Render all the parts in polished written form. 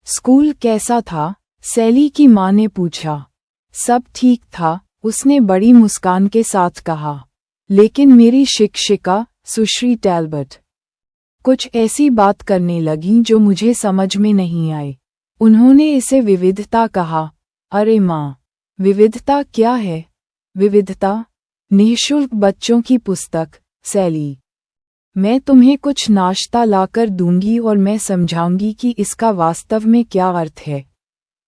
School कैसा था? सैली की माँ ने पूछा। सब ठीक था, उसने बड़ी मुस्कान के साथ कहा। लेकिन मेरी शिक्षिका, सुश्री टैलबट, कुछ ऐसी बात करने लगीं जो मुझे समझ में नहीं आई। उन्होंने इसे विविधता कहा। अरे माँ, विविधता क्या है? विविधता? निःशुल्क बच्चों की पुस्तक, सैली। मैं तुम्हें कुछ नाश्ता लाकर दूंगी और मैं समझाऊंगी कि इसका वास्तव में क्या अर्थ है।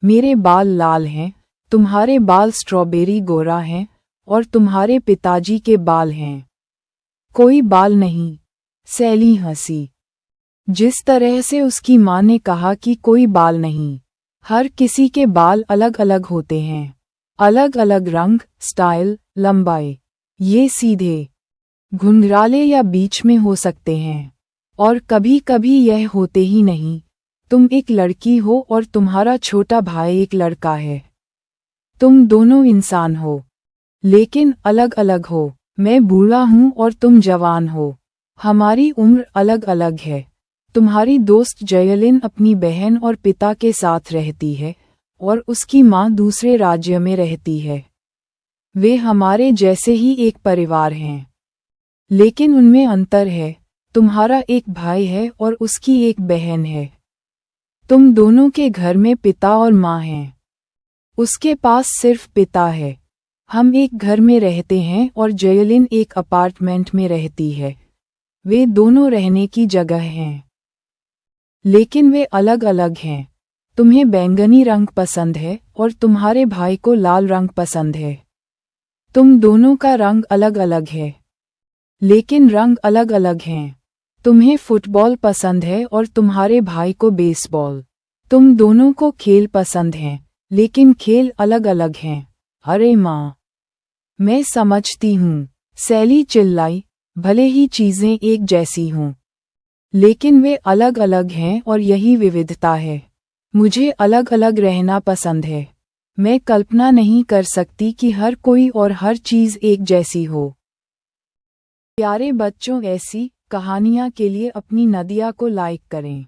मेरे बाल लाल हैं, तुम्हारे बाल स्ट्रॉबेरी गोरा हैं, और तुम्हारे पिताजी के बाल हैं। कोई बाल नहीं। सैली हंसी। जिस तरह से उसकी माँ ने कहा कि कोई बाल नहीं। हर किसी के बाल अलग अलग होते हैं, अलग अलग रंग, स्टाइल, लंबाई। ये सीधे, घुंघराले या बीच में हो सकते हैं, और कभी कभी यह होते ही नहीं। तुम एक लड़की हो और तुम्हारा छोटा भाई एक लड़का है। तुम दोनों इंसान हो, लेकिन अलग अलग हो। मैं बूढ़ा हूँ और तुम जवान हो। हमारी उम्र अलग अलग है। तुम्हारी दोस्त जयलिन अपनी बहन और पिता के साथ रहती है, और उसकी माँ दूसरे राज्य में रहती है। वे हमारे जैसे ही एक परिवार हैं, लेकिन उनमें अंतर है। तुम्हारा एक भाई है और उसकी एक बहन है। तुम दोनों के घर में पिता और माँ हैं। उसके पास सिर्फ पिता है। हम एक घर में रहते हैं और जयलिन एक अपार्टमेंट में रहती है। वे दोनों रहने की जगह हैं, लेकिन वे अलग अलग हैं। तुम्हें बैंगनी रंग पसंद है और तुम्हारे भाई को लाल रंग पसंद है। तुम दोनों का रंग अलग अलग है, लेकिन रंग अलग अलग हैं। तुम्हें फुटबॉल पसंद है और तुम्हारे भाई को बेसबॉल। तुम दोनों को खेल पसंद हैं, लेकिन खेल अलग अलग हैं। अरे माँ, मैं समझती हूँ, सैली चिल्लाई। भले ही चीज़ें एक जैसी हों, लेकिन वे अलग अलग हैं और यही विविधता है। मुझे अलग अलग रहना पसंद है। मैं कल्पना नहीं कर सकती कि हर कोई और हर चीज़ एक जैसी हो। प्यारे बच्चों, ऐसी कहानियाँ के लिए अपनी नदिया को लाइक करें।